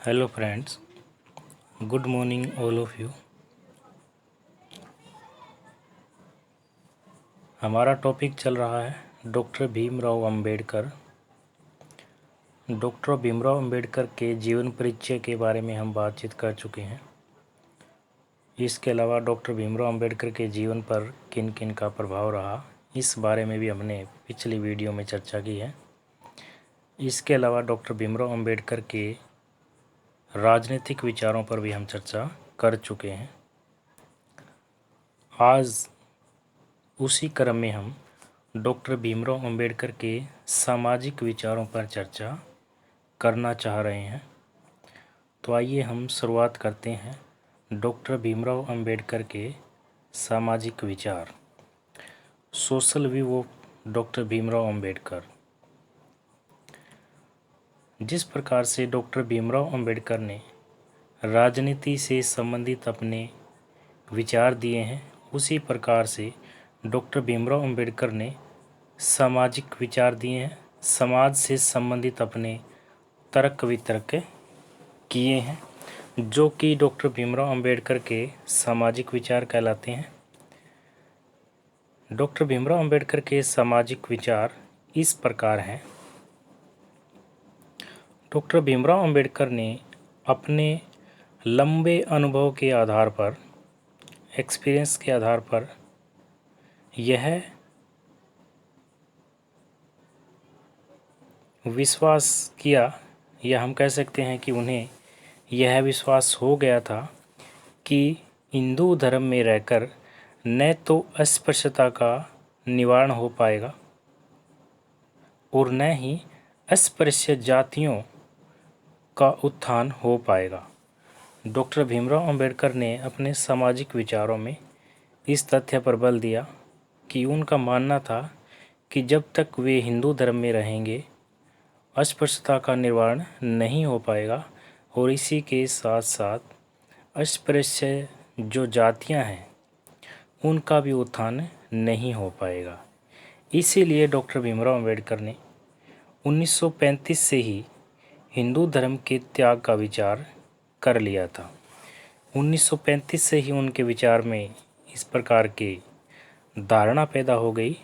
Hello friends, good morning all of you. हमारा topic चल रहा है डॉक्टर भीमराव अंबेडकर। डॉक्टर भीमराव अंबेडकर के जीवन परिचय के बारे में हम बातचीत कर चुके हैं। इसके अलावा डॉक्टर भीमराव अंबेडकर के जीवन पर किन किन का प्रभाव रहा, इस बारे में भी हमने पिछली वीडियो में चर्चा की है। इसके अलावा डॉक्टर भीमराव अंबेडकर के राजनीतिक विचारों पर भी हम चर्चा कर चुके हैं। आज उसी क्रम में हम डॉक्टर भीमराव अंबेडकर के सामाजिक विचारों पर चर्चा करना चाह रहे हैं। तो आइए हम शुरुआत करते हैं डॉक्टर भीमराव अंबेडकर के सामाजिक विचार। Social view of doctor Bhimrao Ambedkar. जिस प्रकार से डॉक्टर भीमराव अंबेडकर ने राजनीति से संबंधित अपने विचार दिए हैं, उसी प्रकार से डॉक्टर भीमराव अंबेडकर ने सामाजिक विचार दिए हैं। समाज से संबंधित अपने तर्क वितर्क किए हैं, जो कि डॉक्टर भीमराव अंबेडकर के सामाजिक विचार कहलाते हैं। डॉक्टर भीमराव अंबेडकर के सामाजिक विचार इस प्रकार हैं। डॉक्टर भीमराव अंबेडकर ने अपने लंबे अनुभव के आधार पर, एक्सपीरियंस के आधार पर यह विश्वास किया, या हम कह सकते हैं कि उन्हें यह विश्वास हो गया था कि हिंदू धर्म में रहकर न तो अस्पृश्यता का निवारण हो पाएगा और न ही अस्पृश्य जातियों का उत्थान हो पाएगा। डॉक्टर भीमराव अंबेडकर ने अपने सामाजिक विचारों में इस तथ्य पर बल दिया कि उनका मानना था कि जब तक वे हिंदू धर्म में रहेंगे अस्पृश्यता का निवारण नहीं हो पाएगा और इसी के साथ साथ अस्पृश्य जो जातियां हैं उनका भी उत्थान नहीं हो पाएगा। इसीलिए डॉक्टर भीमराव अंबेडकर ने 1935 से ही हिंदू धर्म के त्याग का विचार कर लिया था। 1935 से ही उनके विचार में इस प्रकार के धारणा पैदा हो गई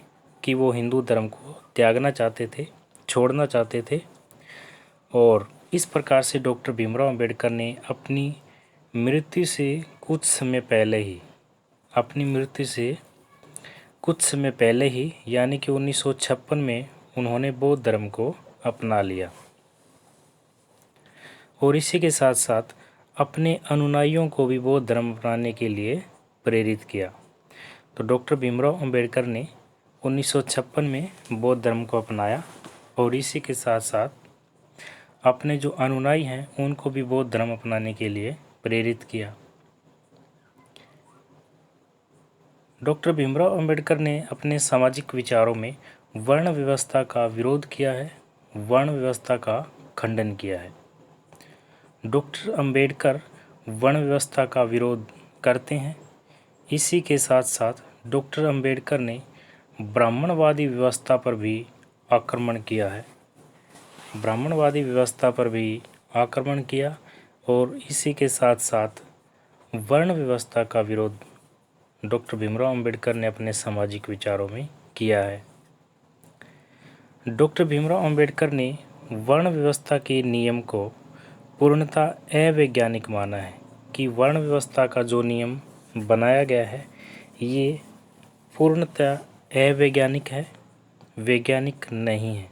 कि वो हिंदू धर्म को त्यागना चाहते थे, छोड़ना चाहते थे। और इस प्रकार से डॉक्टर भीमराव अंबेडकर ने अपनी मृत्यु से कुछ समय पहले ही यानी कि 1956 में उन्होंने बौद्ध धर्म को अपना लिया और इसी के साथ साथ अपने अनुयायियों को भी बौद्ध धर्म अपनाने के लिए प्रेरित किया। तो डॉक्टर भीमराव अंबेडकर ने 1956 में बौद्ध धर्म को अपनाया और इसी के साथ साथ अपने जो अनुयायी हैं उनको भी बौद्ध धर्म अपनाने के लिए प्रेरित किया। डॉक्टर भीमराव अंबेडकर ने अपने सामाजिक विचारों में वर्ण व्यवस्था का विरोध किया है, वर्ण व्यवस्था का खंडन किया है। डॉक्टर अंबेडकर वर्ण व्यवस्था का विरोध करते हैं। इसी के साथ साथ डॉक्टर अंबेडकर ने ब्राह्मणवादी व्यवस्था पर भी आक्रमण किया है, ब्राह्मणवादी व्यवस्था पर भी आक्रमण किया और इसी के साथ साथ वर्ण व्यवस्था का विरोध डॉक्टर भीमराव अंबेडकर ने अपने सामाजिक विचारों में किया है। डॉक्टर भीमराव अंबेडकर ने वर्ण व्यवस्था के नियम को पूर्णतः अवैज्ञानिक माना है कि वर्ण व्यवस्था का जो नियम बनाया गया है ये पूर्णतः अवैज्ञानिक है, वैज्ञानिक नहीं है।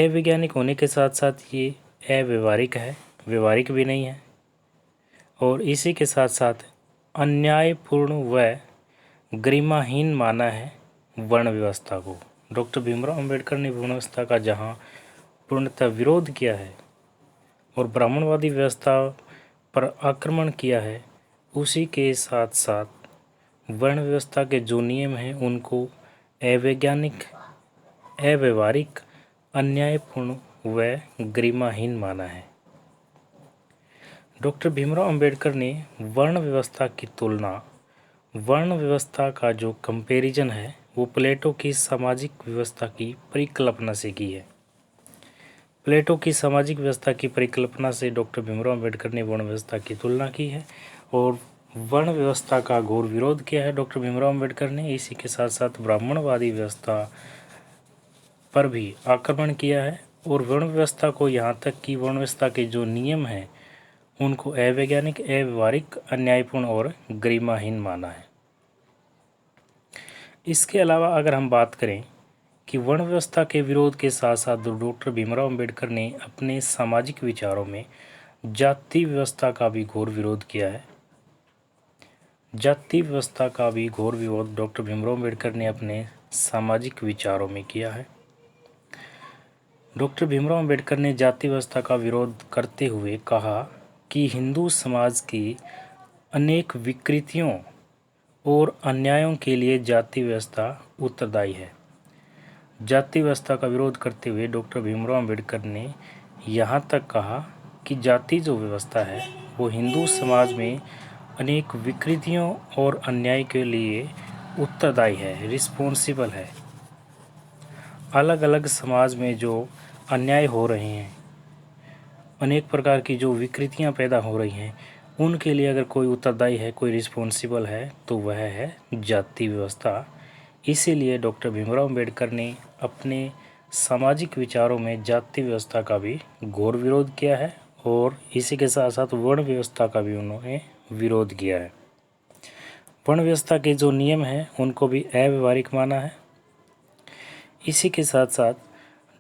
अवैज्ञानिक होने के साथ साथ ये अव्यवहारिक है, व्यवहारिक भी नहीं है और इसी के साथ साथ अन्यायपूर्ण व गरिमाहीन माना है वर्ण व्यवस्था को। डॉक्टर भीमराव अंबेडकर ने वर्ण व्यवस्था का जहाँ पूर्णतः विरोध किया है और ब्राह्मणवादी व्यवस्था पर आक्रमण किया है, उसी के साथ साथ वर्ण व्यवस्था के जो नियम हैं उनको अवैज्ञानिक, अव्यवहारिक, अन्यायपूर्ण व गरिमाहीन माना है। डॉक्टर भीमराव अंबेडकर ने वर्ण व्यवस्था की तुलना, वर्ण व्यवस्था का जो कंपैरिजन है वो प्लेटो की सामाजिक व्यवस्था की परिकल्पना से की है। प्लेटो की सामाजिक व्यवस्था की परिकल्पना से डॉक्टर भीमराव अम्बेडकर ने वर्ण व्यवस्था की तुलना की है और वर्ण व्यवस्था का घोर विरोध किया है डॉक्टर भीमराव अम्बेडकर ने। इसी के साथ साथ ब्राह्मणवादी व्यवस्था पर भी आक्रमण किया है और वर्ण व्यवस्था को यहाँ तक कि वर्ण व्यवस्था के जो नियम हैं उनको अवैज्ञानिक, अव्यवहारिक, अन्यायपूर्ण और गरिमाहीन माना है। इसके अलावा अगर हम बात करें कि वर्ण व्यवस्था के विरोध के साथ साथ डॉक्टर भीमराव अम्बेडकर ने अपने सामाजिक विचारों में जाति व्यवस्था का भी घोर विरोध किया है। जाति व्यवस्था का भी घोर विरोध डॉक्टर भीमराव अम्बेडकर ने अपने सामाजिक विचारों में किया है। डॉक्टर भीमराव अम्बेडकर ने जाति व्यवस्था का विरोध करते हुए कहा कि हिंदू समाज की अनेक विकृतियों और अन्यायों के लिए जाति व्यवस्था उत्तरदायी है। जाति व्यवस्था का विरोध करते हुए डॉक्टर भीमराव अम्बेडकर ने यहाँ तक कहा कि जाति जो व्यवस्था है वो हिंदू समाज में अनेक विकृतियों और अन्याय के लिए उत्तरदायी है, रिस्पॉन्सिबल है। अलग अलग समाज में जो अन्याय हो रहे हैं, अनेक प्रकार की जो विकृतियां पैदा हो रही हैं, उनके लिए अगर कोई उत्तरदायी है, कोई रिस्पॉन्सिबल है तो वह है जाति व्यवस्था। इसीलिए डॉक्टर भीमराव अम्बेडकर ने अपने सामाजिक विचारों में जाति व्यवस्था का भी घोर विरोध किया है और इसी के साथ साथ वर्ण व्यवस्था का भी उन्होंने विरोध किया है। वर्ण व्यवस्था के जो नियम हैं उनको भी अव्यवहारिक माना है। इसी के साथ साथ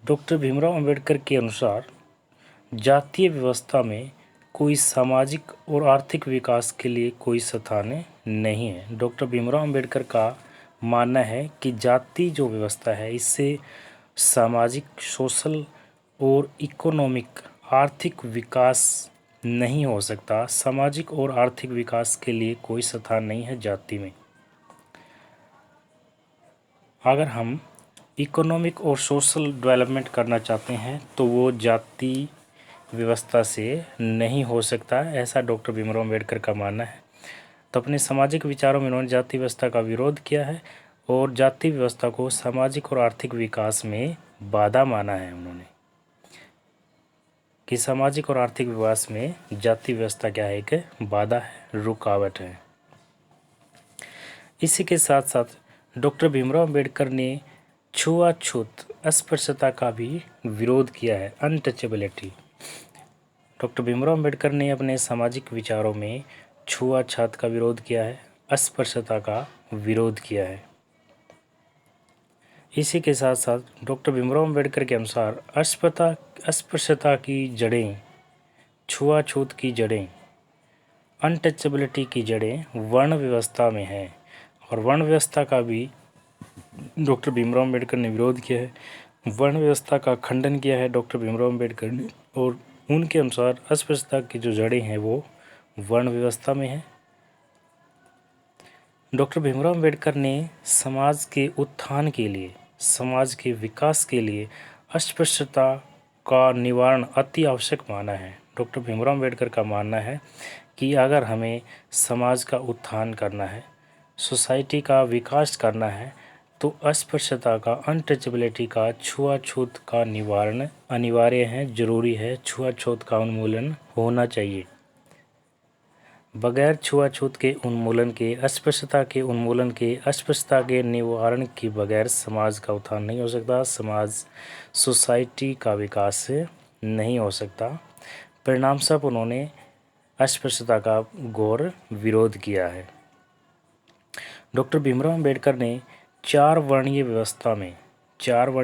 डॉक्टर भीमराव अम्बेडकर के अनुसार जातीय व्यवस्था में कोई सामाजिक और आर्थिक विकास के लिए कोई स्थान नहीं है। डॉक्टर भीमराव अम्बेडकर का मानना है कि जाति जो व्यवस्था है इससे सामाजिक, सोशल और इकोनॉमिक आर्थिक विकास नहीं हो सकता। सामाजिक और आर्थिक विकास के लिए कोई स्थान नहीं है जाति में। अगर हम इकोनॉमिक और सोशल डेवलपमेंट करना चाहते हैं तो वो जाति व्यवस्था से नहीं हो सकता, ऐसा डॉक्टर भीमराव अम्बेडकर का मानना है। तो अपने सामाजिक विचारों में उन्होंने जाति व्यवस्था का विरोध किया है और जाति व्यवस्था को सामाजिक और आर्थिक विकास में बाधा माना है उन्होंने, कि सामाजिक और आर्थिक विकास में जाति व्यवस्था क्या है, एक बाधा है, रुकावट है। इसी के साथ साथ डॉक्टर भीमराव अम्बेडकर ने छुआछूत, अस्पृश्यता का भी विरोध किया है, अनटचेबिलिटी। डॉक्टर भीमराव अम्बेडकर ने अपने सामाजिक विचारों में छुआछूत का विरोध किया है, अस्पृश्यता का विरोध किया है। इसी के साथ साथ डॉक्टर भीमराव अम्बेडकर के अनुसार अस्पृश्यता की जड़ें, छुआछूत की जड़ें, अनटचेबिलिटी की जड़ें वर्ण व्यवस्था में हैं और वर्ण व्यवस्था का भी डॉक्टर भीमराव अम्बेडकर ने विरोध किया है। वर्ण व्यवस्था का खंडन किया है डॉक्टर भीमराव अम्बेडकर ने और उनके अनुसार अस्पृश्यता की जो जड़ें हैं वो वर्ण व्यवस्था में है। डॉक्टर भीमराव अम्बेडकर ने समाज के उत्थान के लिए, समाज के विकास के लिए अस्पृश्यता का निवारण अति आवश्यक माना है। डॉक्टर भीमराव अम्बेडकर का मानना है कि अगर हमें समाज का उत्थान करना है, सोसाइटी का विकास करना है तो अस्पृश्यता का, अनटचेबिलिटी का, छुआछूत का निवारण अनिवार्य है, जरूरी है। छुआछूत का उन्मूलन होना चाहिए। बगैर छुआछूत के उन्मूलन के, अस्पृश्यता के उन्मूलन के, अस्पृश्यता के निवारण के बगैर समाज का उत्थान नहीं हो सकता, समाज, सोसाइटी का विकास नहीं हो सकता। परिणाम स्वरूप उन्होंने अस्पृश्यता का घोर विरोध किया है। डॉक्टर भीमराव अम्बेडकर ने चार वर्णीय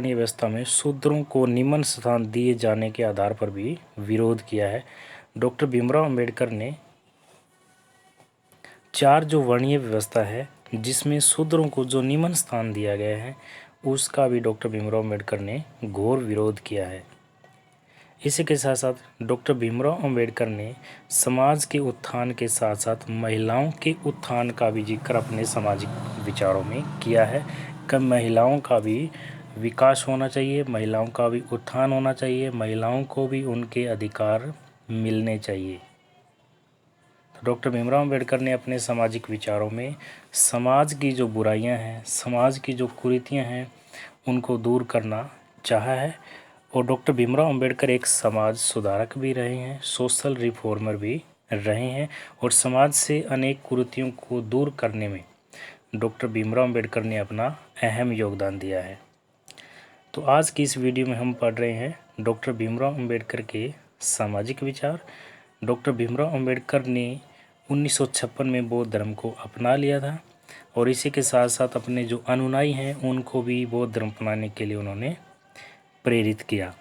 व्यवस्था में शूद्रों को निम्न स्थान दिए जाने के आधार पर भी विरोध किया है। डॉक्टर भीमराव अम्बेडकर ने चार जो वर्णीय व्यवस्था है जिसमें शूद्रों को जो निम्न स्थान दिया गया है उसका भी डॉक्टर भीमराव अम्बेडकर ने घोर विरोध किया है। इसी के साथ साथ डॉक्टर भीमराव अम्बेडकर ने समाज के उत्थान के साथ साथ महिलाओं के उत्थान का भी जिक्र अपने सामाजिक विचारों में किया है कि महिलाओं का भी विकास होना चाहिए, महिलाओं का भी उत्थान होना चाहिए, महिलाओं को भी उनके अधिकार मिलने चाहिए। तो डॉक्टर भीमराव अम्बेडकर ने अपने सामाजिक विचारों में समाज की जो बुराइयां हैं, समाज की जो कुरीतियां हैं उनको दूर करना चाहा है और डॉक्टर भीमराव अंबेडकर एक समाज सुधारक भी रहे हैं, सोशल रिफॉर्मर भी रहे हैं और समाज से अनेक कुरीतियों को दूर करने में डॉक्टर भीमराव अंबेडकर ने अपना अहम योगदान दिया है। तो आज की इस वीडियो में हम पढ़ रहे हैं डॉक्टर भीमराव अंबेडकर के सामाजिक विचार। डॉक्टर भीमराव अंबेडकर ने 1956 में बौद्ध धर्म को अपना लिया था और इसी के साथ साथ अपने जो अनुयायी हैं उनको भी बौद्ध धर्म अपनाने के लिए उन्होंने प्रेरित किया।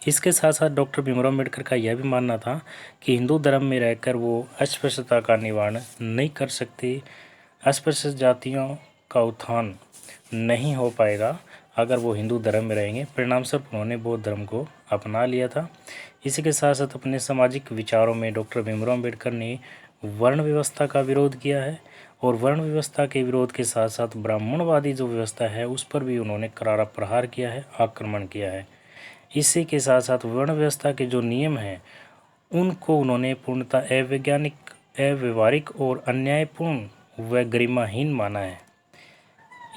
इसके साथ साथ डॉक्टर भीमराव अंबेडकर का यह भी मानना था कि हिंदू धर्म में रहकर वो अस्पृश्यता का निवारण नहीं कर सकते, अस्पृश्य जातियों का उत्थान नहीं हो पाएगा अगर वो हिंदू धर्म में रहेंगे। परिणामस्वरूप उन्होंने बौद्ध धर्म को अपना लिया था। इसी के साथ साथ अपने सामाजिक विचारों में डॉक्टर भीमराव अंबेडकर ने वर्ण व्यवस्था का विरोध किया है और वर्ण व्यवस्था के विरोध के साथ साथ ब्राह्मणवादी जो व्यवस्था है उस पर भी उन्होंने करारा प्रहार किया है, आक्रमण किया है। इसी के साथ साथ वर्ण व्यवस्था के जो नियम हैं उनको उन्होंने पूर्णतः अवैज्ञानिक, अव्यवहारिक और अन्यायपूर्ण व गरिमाहीन माना है।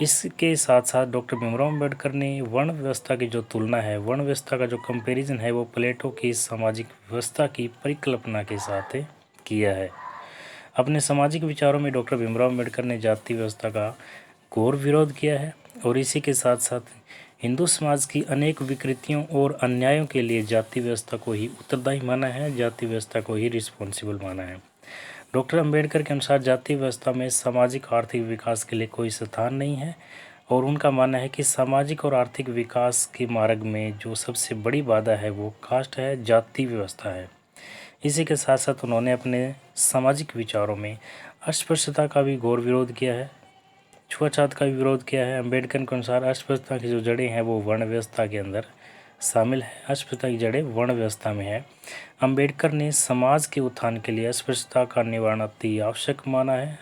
इसके साथ साथ डॉक्टर भीमराव अंबेडकर ने वर्ण व्यवस्था की जो तुलना है, वर्ण व्यवस्था का जो कंपैरिजन है वो प्लेटो की सामाजिक व्यवस्था की परिकल्पना के साथ किया है। अपने सामाजिक विचारों में डॉक्टर भीमराव अंबेडकर ने जाति व्यवस्था का घोर विरोध किया है और इसी के साथ साथ हिंदू समाज की अनेक विकृतियों और अन्यायों के लिए जाति व्यवस्था को ही उत्तरदायी माना है, जाति व्यवस्था को ही रिस्पॉन्सिबल माना है। डॉक्टर अंबेडकर के अनुसार जाति व्यवस्था में सामाजिक आर्थिक विकास के लिए कोई स्थान नहीं है और उनका मानना है कि सामाजिक और आर्थिक विकास के मार्ग में जो सबसे बड़ी बाधा है वो कास्ट है, जाति व्यवस्था है। इसी के साथ साथ उन्होंने अपने सामाजिक विचारों में अस्पृश्यता का भी घोर विरोध किया है, छुआछूत का भी विरोध किया है। अंबेडकर के अनुसार अस्पृश्यता की जो जड़ें हैं वो वर्ण व्यवस्था के अंदर शामिल है, अस्पृश्यता की जड़ें वर्ण व्यवस्था में है। अंबेडकर ने समाज के उत्थान के लिए अस्पृश्यता का निवारण अति आवश्यक माना है,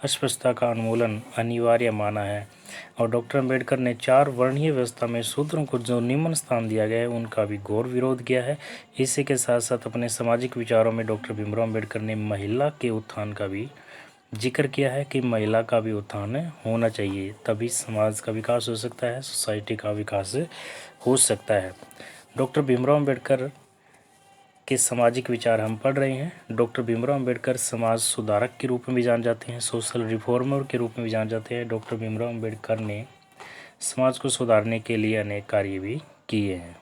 अस्पृश्यता का उन्मूलन अनिवार्य माना है और डॉक्टर अंबेडकर ने 4 वर्णीय व्यवस्था में शूद्रों को जो निम्न स्थान दिया गया है उनका भी घोर विरोध किया है। इसी के साथ साथ अपने सामाजिक विचारों में डॉक्टर भीमराव अंबेडकर ने महिला के उत्थान का भी जिक्र किया है कि महिला का भी उत्थान होना चाहिए, तभी समाज का विकास हो सकता है, सोसाइटी का विकास हो सकता है। डॉक्टर भीमराव अंबेडकर के सामाजिक विचार हम पढ़ रहे हैं। डॉक्टर भीमराव अंबेडकर समाज सुधारक के रूप में भी जान जाते हैं, सोशल रिफॉर्मर के रूप में भी जान जाते हैं। डॉक्टर भीमराव अंबेडकर ने समाज को सुधारने के लिए अनेक कार्य भी किए हैं।